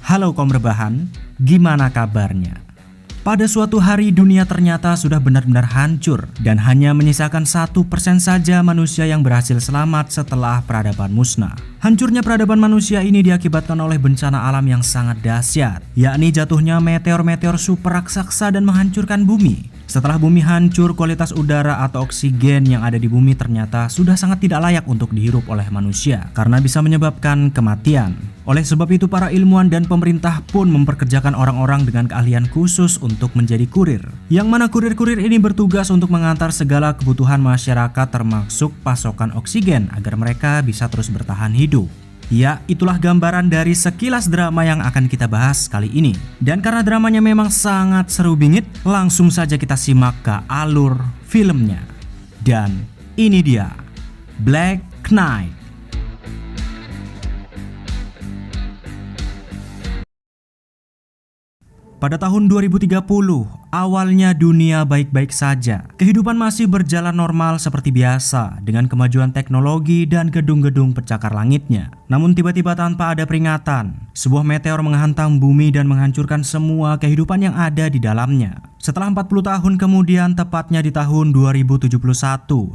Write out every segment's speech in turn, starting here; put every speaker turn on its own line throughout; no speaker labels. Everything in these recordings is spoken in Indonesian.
Halo kaum rebahan, gimana kabarnya? Pada suatu hari dunia ternyata sudah benar-benar hancur dan hanya menyisakan 1% saja manusia yang berhasil selamat setelah peradaban musnah. Hancurnya peradaban manusia ini diakibatkan oleh bencana alam yang sangat dahsyat, yakni jatuhnya meteor-meteor super raksasa dan menghancurkan bumi. Setelah bumi hancur, kualitas udara atau oksigen yang ada di bumi ternyata sudah sangat tidak layak untuk dihirup oleh manusia karena bisa menyebabkan kematian. Oleh sebab itu para ilmuwan dan pemerintah pun memperkerjakan orang-orang dengan keahlian khusus untuk menjadi kurir. Yang mana kurir-kurir ini bertugas untuk mengantar segala kebutuhan masyarakat termasuk pasokan oksigen agar mereka bisa terus bertahan hidup. Ya, itulah gambaran dari sekilas drama yang akan kita bahas kali ini. Dan karena dramanya memang sangat seru bingit, langsung saja kita simak ke alur filmnya. Dan ini dia, Black Knight. Pada tahun 2030, awalnya dunia baik-baik saja. Kehidupan masih berjalan normal seperti biasa dengan kemajuan teknologi dan gedung-gedung pencakar langitnya. Namun tiba-tiba tanpa ada peringatan, sebuah meteor menghantam bumi dan menghancurkan semua kehidupan yang ada di dalamnya. Setelah 40 tahun kemudian, tepatnya di tahun 2071,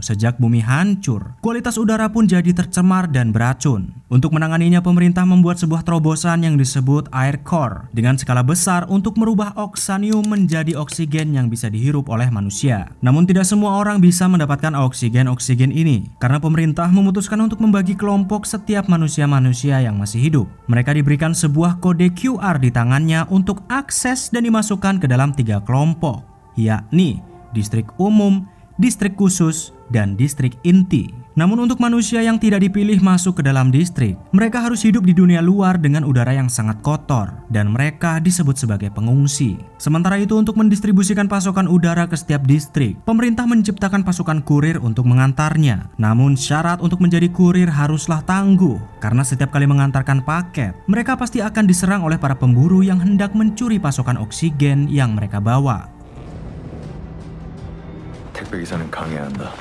sejak bumi hancur, kualitas udara pun jadi tercemar dan beracun. Untuk menanganinya, pemerintah membuat sebuah terobosan yang disebut Air Core dengan skala besar untuk merubah oksanium menjadi oksigen yang bisa dihirup oleh manusia. Namun tidak semua orang bisa mendapatkan oksigen ini, karena pemerintah memutuskan untuk membagi kelompok setiap manusia-manusia yang masih hidup. Mereka diberikan sebuah kode QR di tangannya untuk akses dan dimasukkan ke dalam 3 kelompok, yakni distrik umum, distrik khusus, dan distrik inti. Namun untuk manusia yang tidak dipilih masuk ke dalam distrik, mereka harus hidup di dunia luar dengan udara yang sangat kotor dan mereka disebut sebagai pengungsi. Sementara itu untuk mendistribusikan pasokan udara ke setiap distrik, pemerintah menciptakan pasukan kurir untuk mengantarnya. Namun syarat untuk menjadi kurir haruslah tangguh, karena setiap kali mengantarkan paket, mereka pasti akan diserang oleh para pemburu yang hendak mencuri pasokan oksigen yang mereka bawa.
택배 기사는 강해야 한다.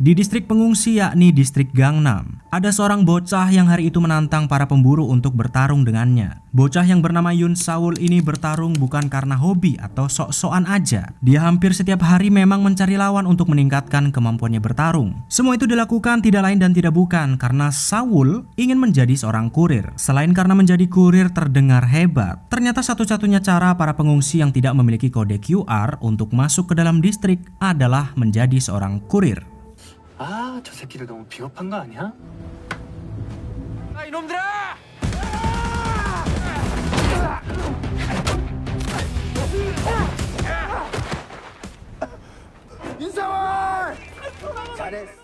Di distrik pengungsi yakni distrik Gangnam, ada seorang bocah yang hari itu menantang para pemburu untuk bertarung dengannya. Bocah yang bernama Yoon Saul ini bertarung bukan karena hobi atau sok-sokan aja. Dia hampir setiap hari memang mencari lawan untuk meningkatkan kemampuannya bertarung. Semua itu dilakukan tidak lain dan tidak bukan karena Saul ingin menjadi seorang kurir. Selain karena menjadi kurir terdengar hebat, ternyata satu-satunya cara para pengungsi yang tidak memiliki kode QR untuk masuk ke dalam distrik adalah menjadi seorang kurir.
아, 저 새끼들 너무 비겁한 거 아니야? 아, 이놈들아! 인사월! 잘했어.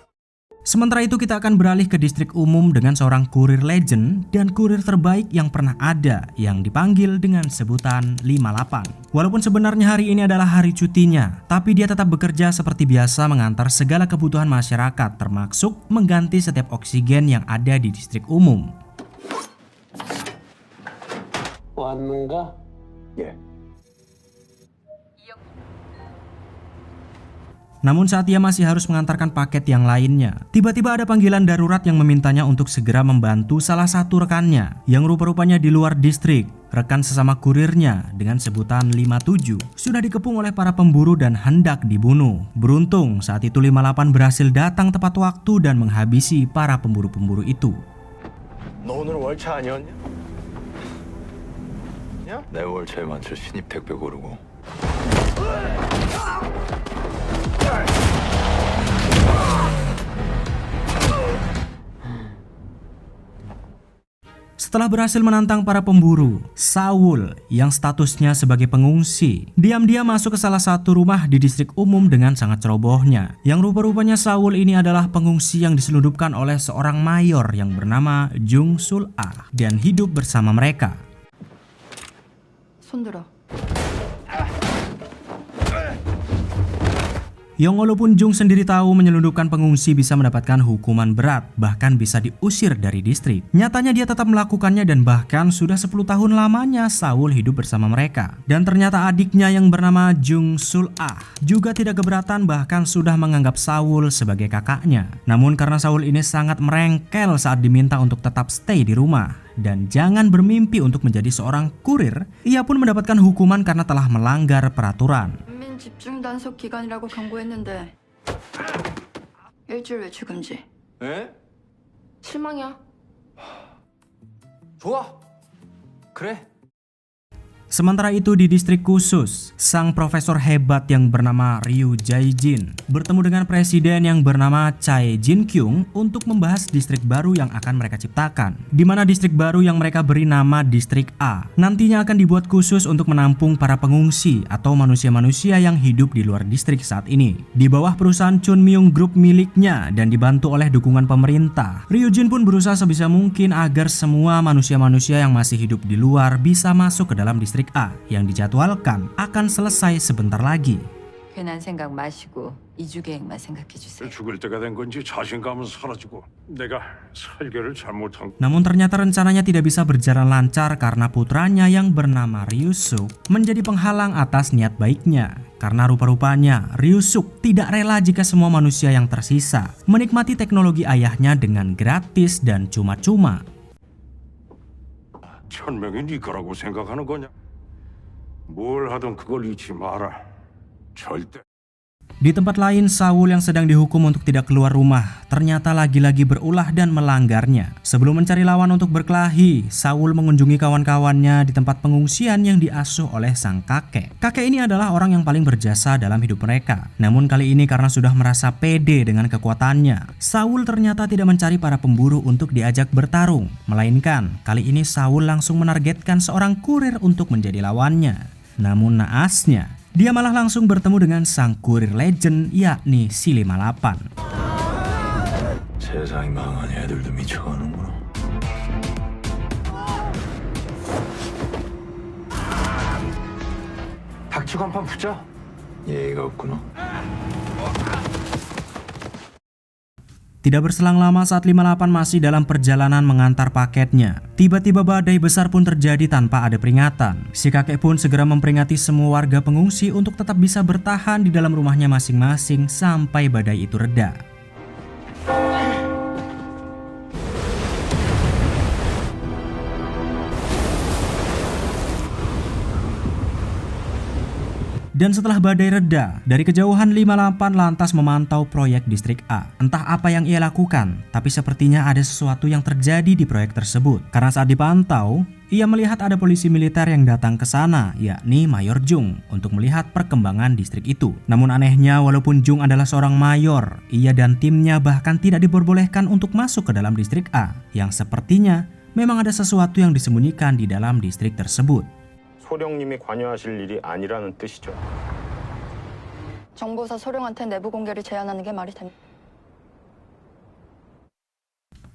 Sementara itu kita akan beralih ke distrik umum dengan seorang kurir legend dan kurir terbaik yang pernah ada yang dipanggil dengan sebutan 58. Walaupun sebenarnya hari ini adalah hari cutinya, tapi dia tetap bekerja seperti biasa mengantar segala kebutuhan masyarakat termasuk mengganti setiap oksigen yang ada di distrik umum.
왔는가?
예.
Namun saat ia masih harus mengantarkan paket yang lainnya, tiba-tiba ada panggilan darurat yang memintanya untuk segera membantu salah satu rekannya yang rupa-rupanya di luar distrik. Rekan sesama kurirnya dengan sebutan 57 sudah dikepung oleh para pemburu dan hendak dibunuh. Beruntung saat itu 58 berhasil datang tepat waktu dan menghabisi para pemburu-pemburu itu.
너 오늘 월차 아니었냐? 내 월차에 맞춰 신입 택배 고르고.
Setelah berhasil menantang para pemburu, Saul yang statusnya sebagai pengungsi diam-diam masuk ke salah satu rumah di distrik umum dengan sangat cerobohnya. Yang rupa-rupanya Saul ini adalah pengungsi yang diselundupkan oleh seorang mayor yang bernama Jung Sul Ah dan hidup bersama mereka.
손들어.
Yang walaupun Jung sendiri tahu menyelundupkan pengungsi bisa mendapatkan hukuman berat, bahkan bisa diusir dari distrik. Nyatanya dia tetap melakukannya dan bahkan sudah 10 tahun lamanya Saul hidup bersama mereka. Dan ternyata adiknya yang bernama Jung Sul-ah juga tidak keberatan, bahkan sudah menganggap Saul sebagai kakaknya. Namun karena Saul ini sangat merengkel saat diminta untuk tetap stay di rumah dan jangan bermimpi untuk menjadi seorang kurir, ia pun mendapatkan hukuman karena telah melanggar peraturan.
집중 단속 기간이라고 경고했는데 일주일 외출 금지.
에?
실망이야.
좋아. 그래.
Sementara itu di distrik khusus, sang profesor hebat yang bernama Ryu Jae-jin bertemu dengan presiden yang bernama Chae Jin-kyung untuk membahas distrik baru yang akan mereka ciptakan. Di mana distrik baru yang mereka beri nama distrik A nantinya akan dibuat khusus untuk menampung para pengungsi atau manusia-manusia yang hidup di luar distrik saat ini. Di bawah perusahaan Chunmyung Group miliknya dan dibantu oleh dukungan pemerintah, Ryu Jin pun berusaha sebisa mungkin agar semua manusia-manusia yang masih hidup di luar bisa masuk ke dalam distrik A yang dijadwalkan akan selesai sebentar lagi.
괜한 생각 마시고 이주 계획만 생각해 주세요.
죽을 때가 된 건지 자신감은 사라지고 내가 설계를 잘못한.
Namun ternyata rencananya tidak bisa berjalan lancar karena putranya yang bernama Ryu-suk menjadi penghalang atas niat baiknya. Karena rupa-rupanya Ryu-suk tidak rela jika semua manusia yang tersisa menikmati teknologi ayahnya dengan gratis dan cuma-cuma.
천명이 네 거라고 생각하는 거냐? 뭘 하든 그걸 잊지 마라. 절대.
Di tempat lain, Saul yang sedang dihukum untuk tidak keluar rumah ternyata lagi-lagi berulah dan melanggarnya. Sebelum mencari lawan untuk berkelahi, Saul mengunjungi kawan-kawannya di tempat pengungsian yang diasuh oleh sang kakek. Kakek ini adalah orang yang paling berjasa dalam hidup mereka. Namun kali ini karena sudah merasa pede dengan kekuatannya, Saul ternyata tidak mencari para pemburu untuk diajak bertarung. Melainkan, kali ini Saul langsung menargetkan seorang kurir untuk menjadi lawannya. Namun naasnya, dia malah langsung bertemu dengan sang kurir legend yakni si 58.
세상이 망한 애들도 미쳐가는구나.
닥치고 한판 붙자.
예의가 없구나.
Tidak berselang lama saat 58 masih dalam perjalanan mengantar paketnya, tiba-tiba badai besar pun terjadi tanpa ada peringatan. Si kakek pun segera memperingati semua warga pengungsi untuk tetap bisa bertahan di dalam rumahnya masing-masing sampai badai itu reda. Dan setelah badai reda, dari kejauhan 58 lantas memantau proyek distrik A. Entah apa yang ia lakukan, tapi sepertinya ada sesuatu yang terjadi di proyek tersebut. Karena saat dipantau, ia melihat ada polisi militer yang datang ke sana, yakni Mayor Jung, untuk melihat perkembangan distrik itu. Namun anehnya, walaupun Jung adalah seorang mayor, ia dan timnya bahkan tidak diperbolehkan untuk masuk ke dalam distrik A, yang sepertinya memang ada sesuatu yang disembunyikan di dalam distrik tersebut.
소령님이 관여하실 일이 아니라는 뜻이죠.
정보사 소령한테 내부 공개를 제안하는 게 말이 됩니다.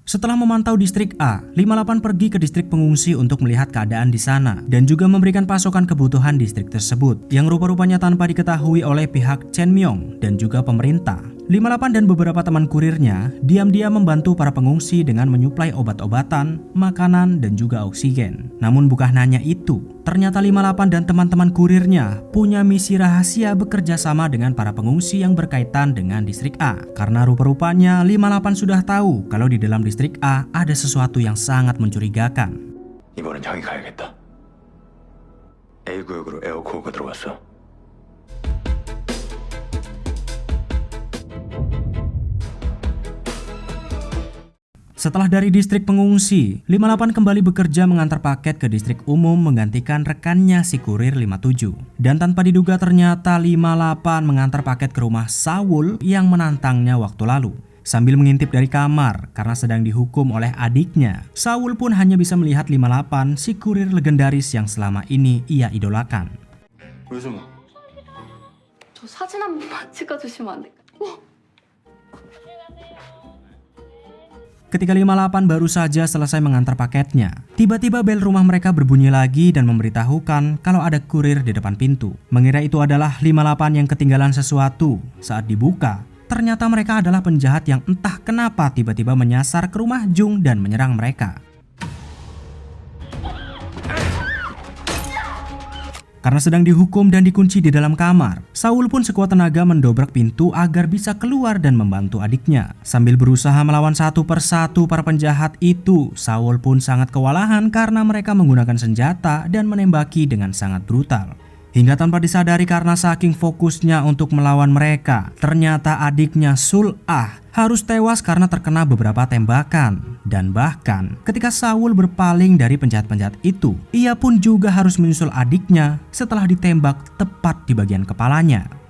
Setelah memantau distrik A, 58 pergi ke distrik pengungsi untuk melihat keadaan di sana dan juga memberikan pasokan kebutuhan distrik tersebut yang rupa-rupanya tanpa diketahui oleh pihak Chunmyung dan juga pemerintah. 58 dan beberapa teman kurirnya diam-diam membantu para pengungsi dengan menyuplai obat-obatan, makanan, dan juga oksigen. Namun bukan hanya itu, ternyata 58 dan teman-teman kurirnya punya misi rahasia bekerja sama dengan para pengungsi yang berkaitan dengan distrik A. Karena rupa-rupanya 58 sudah tahu kalau di dalam distrik A ada sesuatu yang sangat mencurigakan.
이번엔 향이 가야겠다. A 구역으로 에어코어가 들어왔어.
Setelah dari distrik pengungsi, 58 kembali bekerja mengantar paket ke distrik umum menggantikan rekannya si kurir 57. Dan tanpa diduga ternyata 58 mengantar paket ke rumah Saul yang menantangnya waktu lalu. Sambil mengintip dari kamar karena sedang dihukum oleh adiknya, Saul pun hanya bisa melihat 58 si kurir legendaris yang selama ini ia idolakan.
요즘
저 사진 한 번만 찍어주시면 안 될까요?
ketika 58 baru saja selesai mengantar paketnya. Tiba-tiba bel rumah mereka berbunyi lagi dan memberitahukan kalau ada kurir di depan pintu. Mengira itu adalah 58 yang ketinggalan sesuatu. Saat dibuka, ternyata mereka adalah penjahat yang entah kenapa tiba-tiba menyasar ke rumah Jung dan menyerang mereka. Karena sedang dihukum dan dikunci di dalam kamar, Saul pun sekuat tenaga mendobrak pintu agar bisa keluar dan membantu adiknya. Sambil berusaha melawan satu persatu para penjahat itu, Saul pun sangat kewalahan karena mereka menggunakan senjata dan menembaki dengan sangat brutal. Hingga tanpa disadari karena saking fokusnya untuk melawan mereka, ternyata adiknya Sul-ah harus tewas karena terkena beberapa tembakan. Dan bahkan ketika Saul berpaling dari penjahat-penjahat itu, ia pun juga harus menyusul adiknya setelah ditembak tepat di bagian kepalanya.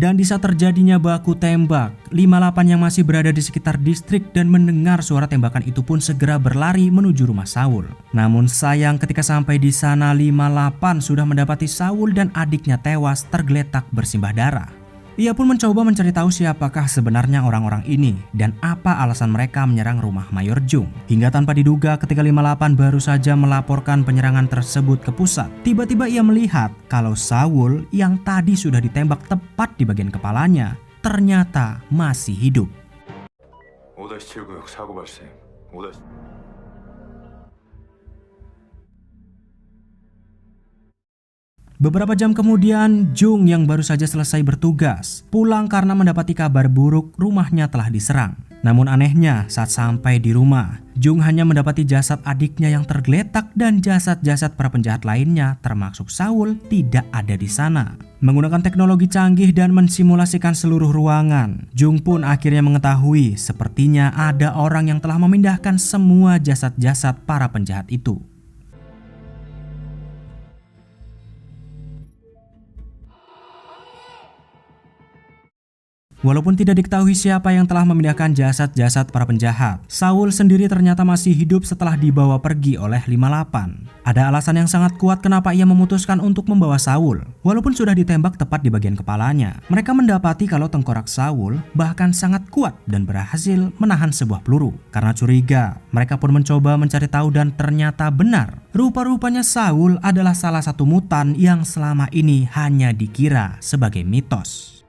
Dan di saat terjadinya baku tembak, 58 yang masih berada di sekitar distrik dan mendengar suara tembakan itu pun segera berlari menuju rumah Saul. Namun sayang ketika sampai di sana 58 sudah mendapati Saul dan adiknya tewas tergeletak bersimbah darah. Ia pun mencoba mencari tahu siapakah sebenarnya orang-orang ini dan apa alasan mereka menyerang rumah Mayor Jung. Hingga tanpa diduga ketika 58 baru saja melaporkan penyerangan tersebut ke pusat, tiba-tiba ia melihat kalau Saul yang tadi sudah ditembak tepat di bagian kepalanya ternyata masih hidup.
5-7구역 사고 발생. 5-
Beberapa jam kemudian, Jung yang baru saja selesai bertugas pulang karena mendapati kabar buruk rumahnya telah diserang. Namun anehnya, saat sampai di rumah, Jung hanya mendapati jasad adiknya yang tergeletak dan jasad-jasad para penjahat lainnya termasuk Saul tidak ada di sana. Menggunakan teknologi canggih dan mensimulasikan seluruh ruangan, Jung pun akhirnya mengetahui sepertinya ada orang yang telah memindahkan semua jasad-jasad para penjahat itu. Walaupun tidak diketahui siapa yang telah memindahkan jasad-jasad para penjahat, Saul sendiri ternyata masih hidup setelah dibawa pergi oleh 58. Ada alasan yang sangat kuat kenapa ia memutuskan untuk membawa Saul. Walaupun sudah ditembak tepat di bagian kepalanya, mereka mendapati kalau tengkorak Saul bahkan sangat kuat dan berhasil menahan sebuah peluru. Karena curiga, mereka pun mencoba mencari tahu dan ternyata benar. Rupa-rupanya Saul adalah salah satu mutan yang selama ini hanya dikira sebagai mitos.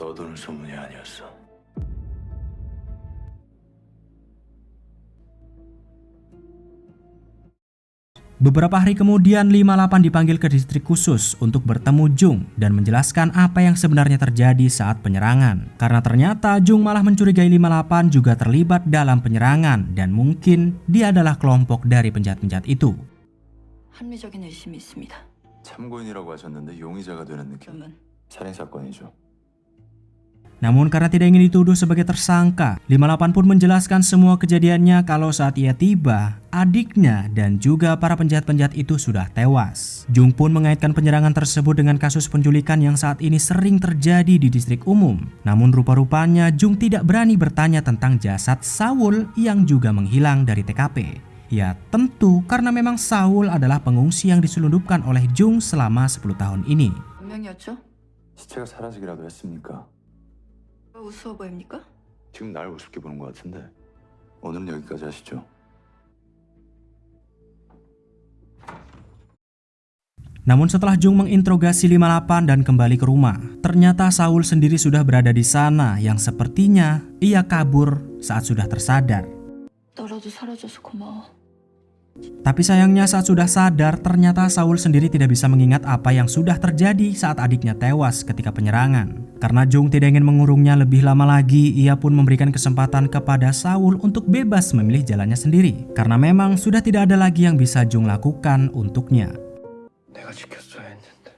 떠도는 소문이 아니었어.
Beberapa hari kemudian 58 dipanggil ke distrik khusus untuk bertemu Jung dan menjelaskan apa yang sebenarnya terjadi saat penyerangan. Karena ternyata Jung malah mencurigai 58 juga terlibat dalam penyerangan dan mungkin dia adalah kelompok dari penjahat-penjahat itu.
합리적인 의심이 있습니다.
참고인이라고 하셨는데 용의자가 되는 느낌.
그러면
살인 사건이죠.
Namun karena tidak ingin dituduh sebagai tersangka, 58 pun menjelaskan semua kejadiannya kalau saat ia tiba, adiknya dan juga para penjahat-penjahat itu sudah tewas. Jung pun mengaitkan penyerangan tersebut dengan kasus penculikan yang saat ini sering terjadi di distrik umum. Namun rupa-rupanya Jung tidak berani bertanya tentang jasad Saul yang juga menghilang dari TKP. Ya tentu karena memang Saul adalah pengungsi yang diselundupkan oleh Jung selama 10 tahun ini.
몇 명이었죠?
시체가 사라지기라도 했습니까?
우스워 보입니까?
지금 날 우습게 보는 것 같은데 오늘은 여기까지 하시죠.
Namun setelah Jung menginterogasi 58 dan kembali ke rumah, ternyata Saul sendiri sudah berada di sana yang sepertinya ia kabur saat sudah tersadar.
떨어도 사라져서 고마워.
Tapi sayangnya saat sudah sadar, ternyata Saul sendiri tidak bisa mengingat apa yang sudah terjadi saat adiknya tewas ketika penyerangan. Karena Jung tidak ingin mengurungnya lebih lama lagi, ia pun memberikan kesempatan kepada Saul untuk bebas memilih jalannya sendiri. Karena memang sudah tidak ada lagi yang bisa Jung lakukan untuknya.
내가 지켰어야 했는데.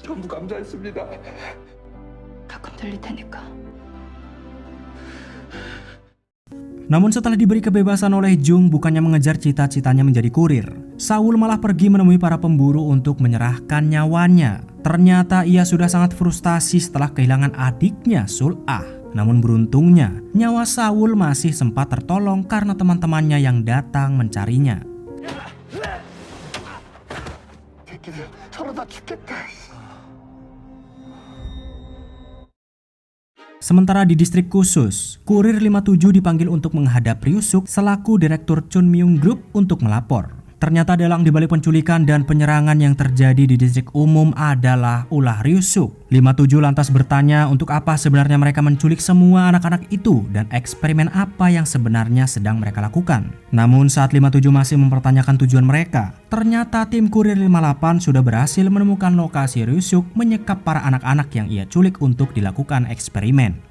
전부 감사했습니다.
가끔 들릴 테니까.
Namun setelah diberi kebebasan oleh Jung, bukannya mengejar cita-citanya menjadi kurir, Saul malah pergi menemui para pemburu untuk menyerahkan nyawanya. Ternyata ia sudah sangat frustasi setelah kehilangan adiknya Sul-ah. Namun beruntungnya, nyawa Saul masih sempat tertolong karena teman-temannya yang datang mencarinya. Sementara di distrik khusus, Kurir 57 dipanggil untuk menghadap Ryu-suk selaku Direktur Chun Myung Group untuk melapor. Ternyata dalang dibalik penculikan dan penyerangan yang terjadi di distrik umum adalah ulah Ryu-suk. 57 lantas bertanya untuk apa sebenarnya mereka menculik semua anak-anak itu dan eksperimen apa yang sebenarnya sedang mereka lakukan. Namun saat 57 masih mempertanyakan tujuan mereka, ternyata tim Kurir 58 sudah berhasil menemukan lokasi Ryu-suk menyekap para anak-anak yang ia culik untuk dilakukan eksperimen.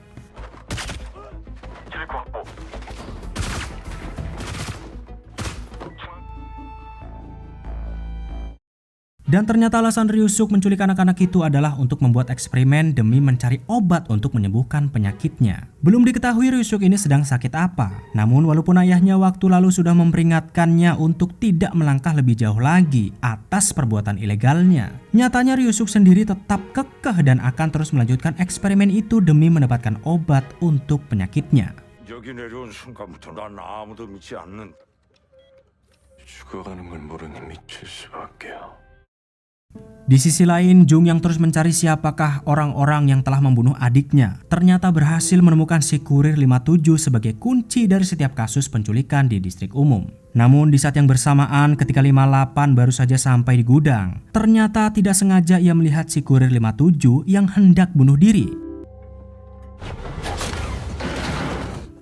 Dan ternyata alasan Ryu-suk menculik anak-anak itu adalah untuk membuat eksperimen demi mencari obat untuk menyembuhkan penyakitnya. Belum diketahui Ryu-suk ini sedang sakit apa. Namun walaupun ayahnya waktu lalu sudah memperingatkannya untuk tidak melangkah lebih jauh lagi atas perbuatan ilegalnya, nyatanya Ryu-suk sendiri tetap kekeh dan akan terus melanjutkan eksperimen itu demi mendapatkan obat untuk penyakitnya.
여기 내려온 순간부터 난 아무도 믿지 않는다.
죽어가는 걸 모르니 미칠 수밖에요.
Di sisi lain, Jung yang terus mencari siapakah orang-orang yang telah membunuh adiknya, ternyata berhasil menemukan si Kurir 57 sebagai kunci dari setiap kasus penculikan di distrik umum. Namun di saat yang bersamaan ketika 58 baru saja sampai di gudang, ternyata tidak sengaja ia melihat si Kurir 57 yang hendak bunuh diri.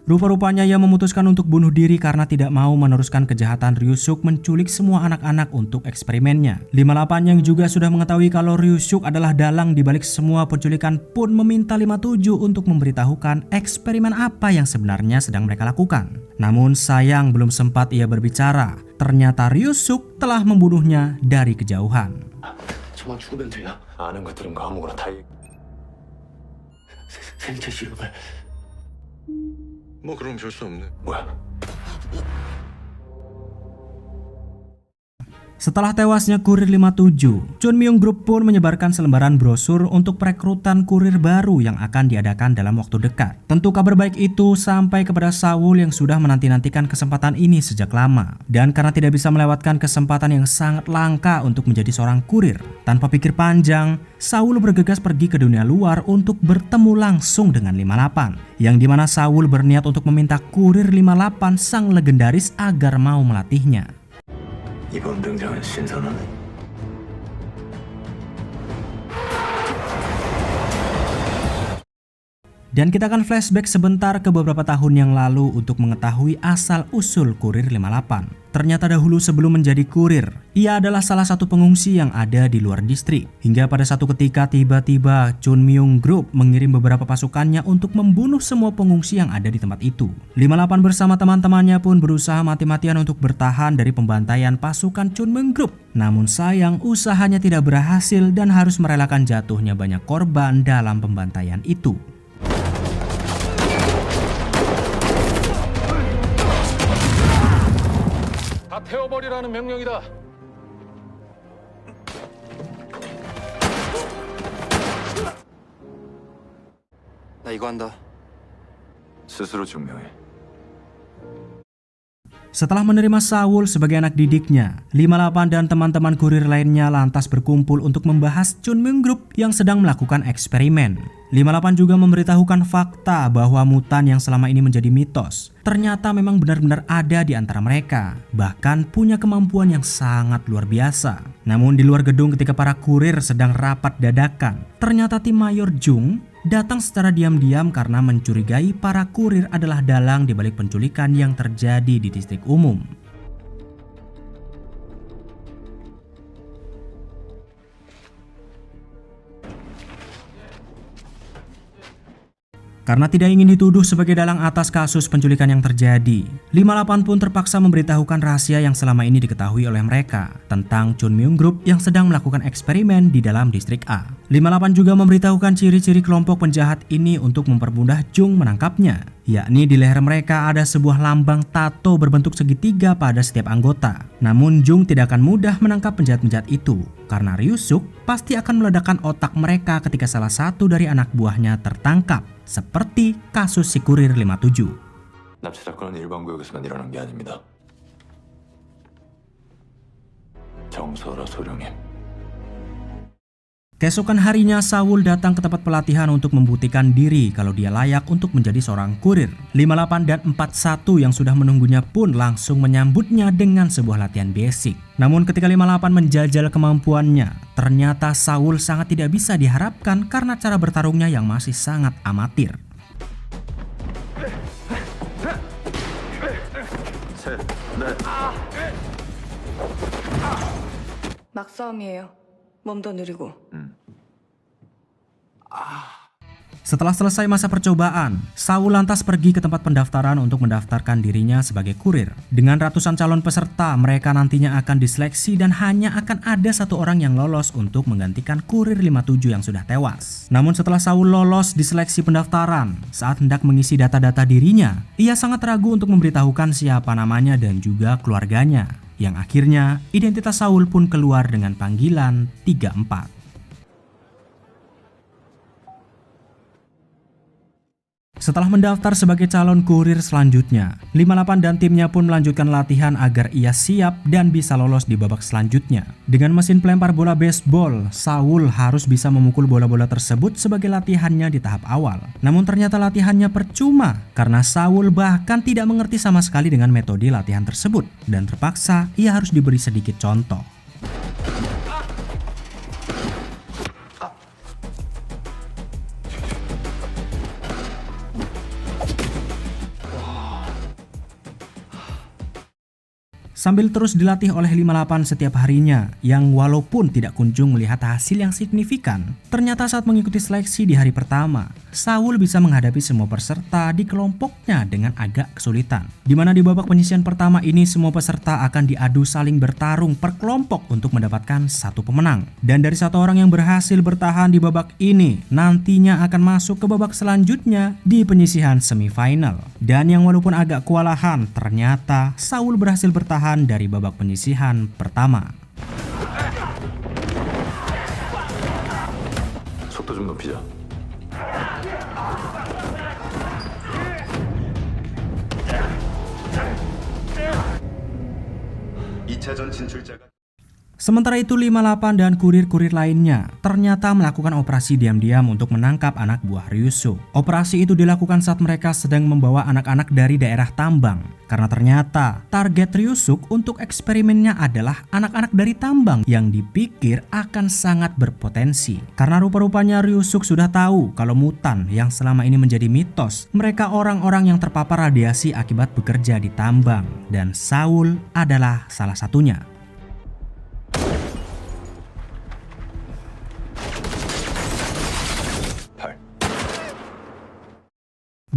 Rupa-rupanya ia memutuskan untuk bunuh diri karena tidak mau meneruskan kejahatan Ryu-suk menculik semua anak-anak untuk eksperimennya. 58 yang juga sudah mengetahui kalau Ryu-suk adalah dalang dibalik semua penculikan pun meminta 57 untuk memberitahukan eksperimen apa yang sebenarnya sedang mereka lakukan. Namun sayang belum sempat ia berbicara, ternyata Ryu-suk telah membunuhnya dari kejauhan.
저만 죽으면 돼요?
아는 것들은 거 아무거나 다
생체 실험을.
뭐 그럼 별 수 없네. 뭐야?
Setelah tewasnya Kurir 57, Chun Myung Group pun menyebarkan selembaran brosur untuk perekrutan kurir baru yang akan diadakan dalam waktu dekat. Tentu kabar baik itu sampai kepada Saul yang sudah menanti-nantikan kesempatan ini sejak lama. Dan karena tidak bisa melewatkan kesempatan yang sangat langka untuk menjadi seorang kurir, tanpa pikir panjang, Saul bergegas pergi ke dunia luar untuk bertemu langsung dengan 58. Yang dimana Saul berniat untuk meminta Kurir 58 sang legendaris agar mau melatihnya.
이번 등장은 신선하네.
Dan kita akan flashback sebentar ke beberapa tahun yang lalu untuk mengetahui asal-usul Kurir 58. Ternyata dahulu sebelum menjadi kurir, ia adalah salah satu pengungsi yang ada di luar distrik. Hingga pada satu ketika tiba-tiba Chun Myung Group mengirim beberapa pasukannya untuk membunuh semua pengungsi yang ada di tempat itu. 58 bersama teman-temannya pun berusaha mati-matian untuk bertahan dari pembantaian pasukan Chun Myung Group. Namun sayang usahanya tidak berhasil dan harus merelakan jatuhnya banyak korban dalam pembantaian itu.
다 태워버리라는 명령이다.
나 이거 한다.
스스로 증명해.
Setelah menerima Saul sebagai anak didiknya, 58 dan teman-teman kurir lainnya lantas berkumpul untuk membahas Chun Myung Group yang sedang melakukan eksperimen. 58 juga memberitahukan fakta bahwa mutan yang selama ini menjadi mitos ternyata memang benar-benar ada di antara mereka, bahkan punya kemampuan yang sangat luar biasa. Namun di luar gedung ketika para kurir sedang rapat dadakan, ternyata tim Mayor Jung datang secara diam-diam karena mencurigai para kurir adalah dalang di balik penculikan yang terjadi di distrik umum. Karena tidak ingin dituduh sebagai dalang atas kasus penculikan yang terjadi, 58 pun terpaksa memberitahukan rahasia yang selama ini diketahui oleh mereka tentang Chun Myung Group yang sedang melakukan eksperimen di dalam distrik A. 58 juga memberitahukan ciri-ciri kelompok penjahat ini untuk mempermudah Jung menangkapnya, yakni di leher mereka ada sebuah lambang tato berbentuk segitiga pada setiap anggota. Namun Jung tidak akan mudah menangkap penjahat-penjahat itu. karena Ryusuk pasti akan meledakkan otak mereka ketika salah satu dari anak buahnya tertangkap, seperti kasus si kurir 57.
납치 사건은 일반 구역에서만 일어난 게 아닙니다. 정서라 소령님.
Keesokan harinya Saul datang ke tempat pelatihan untuk membuktikan diri kalau dia layak untuk menjadi seorang kurir. 58 dan 41 yang sudah menunggunya pun langsung menyambutnya dengan sebuah latihan basic. Namun ketika 58 menjajal kemampuannya, ternyata Saul sangat tidak bisa diharapkan karena cara bertarungnya yang masih sangat amatir.
셋, 넷.
막싸움이에요. 몸도 느리고.
Setelah selesai masa percobaan, Saul lantas pergi ke tempat pendaftaran untuk mendaftarkan dirinya sebagai kurir. Dengan ratusan calon peserta, mereka nantinya akan diseleksi dan hanya akan ada satu orang yang lolos untuk menggantikan kurir 57 yang sudah tewas. Namun setelah Saul lolos di seleksi pendaftaran, saat hendak mengisi data-data dirinya, ia sangat ragu untuk memberitahukan siapa namanya dan juga keluarganya. Yang akhirnya, identitas Saul pun keluar dengan panggilan 34. Setelah mendaftar sebagai calon kurir selanjutnya, 58 dan timnya pun melanjutkan latihan agar ia siap dan bisa lolos di babak selanjutnya. Dengan mesin pelempar bola baseball, Saul harus bisa memukul bola-bola tersebut sebagai latihannya di tahap awal. Namun ternyata latihannya percuma, karena Saul bahkan tidak mengerti sama sekali dengan metode latihan tersebut, dan terpaksa ia harus diberi sedikit contoh. Sambil terus dilatih oleh 58 setiap harinya, yang walaupun tidak kunjung melihat hasil yang signifikan, ternyata saat mengikuti seleksi di hari pertama, Saul bisa menghadapi semua peserta di kelompoknya dengan agak kesulitan. Dimana di babak penyisian pertama ini semua peserta akan diadu saling bertarung per kelompok untuk mendapatkan satu pemenang. Dan dari satu orang yang berhasil bertahan di babak ini, nantinya akan masuk ke babak selanjutnya di penyisihan semifinal. Dan yang walaupun agak kewalahan, ternyata Saul berhasil bertahan dari babak penyisihan pertama.
속도 좀 높이자. 2차전 진출자가
Sementara itu 58 dan kurir-kurir lainnya ternyata melakukan operasi diam-diam untuk menangkap anak buah Ryusuk. Operasi itu dilakukan saat mereka sedang membawa anak-anak dari daerah tambang. Karena ternyata target Ryusuk untuk eksperimennya adalah anak-anak dari tambang yang dipikir akan sangat berpotensi. Karena rupa-rupanya Ryusuk sudah tahu kalau mutan yang selama ini menjadi mitos, mereka orang-orang yang terpapar radiasi akibat bekerja di tambang. Dan Saul adalah salah satunya.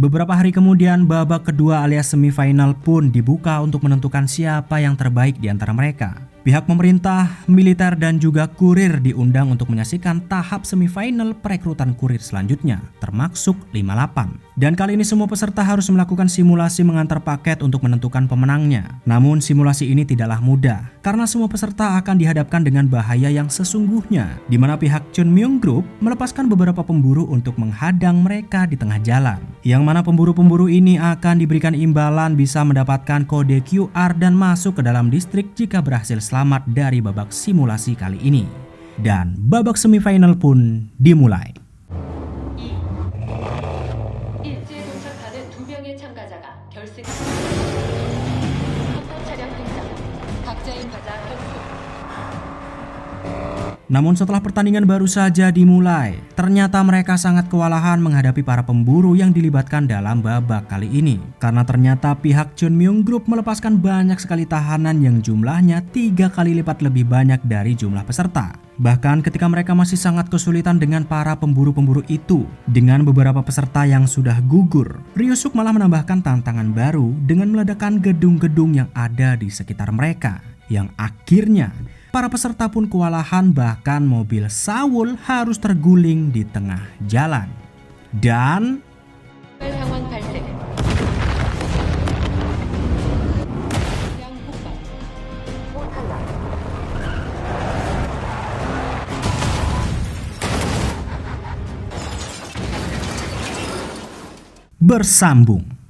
Beberapa hari kemudian, babak kedua alias semifinal pun dibuka untuk menentukan siapa yang terbaik di antara mereka. Pihak pemerintah, militer, dan juga kurir diundang untuk menyaksikan tahap semifinal perekrutan kurir selanjutnya, termasuk 58. Dan kali ini semua peserta harus melakukan simulasi mengantar paket untuk menentukan pemenangnya. Namun simulasi ini tidaklah mudah, karena semua peserta akan dihadapkan dengan bahaya yang sesungguhnya, di mana pihak Chun Myung Group melepaskan beberapa pemburu untuk menghadang mereka di tengah jalan. Yang mana pemburu-pemburu ini akan diberikan imbalan bisa mendapatkan kode QR dan masuk ke dalam distrik jika berhasil selamat dari babak simulasi kali ini. Dan babak semifinal pun dimulai.
일제에 도착하는 2명의 참가자가 결승 선박 차량 등장. 각자의 가자 결승.
Namun setelah pertandingan baru saja dimulai, ternyata mereka sangat kewalahan menghadapi para pemburu yang dilibatkan dalam babak kali ini. Karena ternyata pihak Chun Myung Group melepaskan banyak sekali tahanan yang jumlahnya 3 kali lipat lebih banyak dari jumlah peserta. Bahkan ketika mereka masih sangat kesulitan dengan para pemburu-pemburu itu, dengan beberapa peserta yang sudah gugur, Ryusuk malah menambahkan tantangan baru dengan meledakkan gedung-gedung yang ada di sekitar mereka. Yang akhirnya para peserta pun kewalahan, bahkan mobil Saul harus terguling di tengah jalan. Dan
상황 발생. 양 폭발.
bersambung.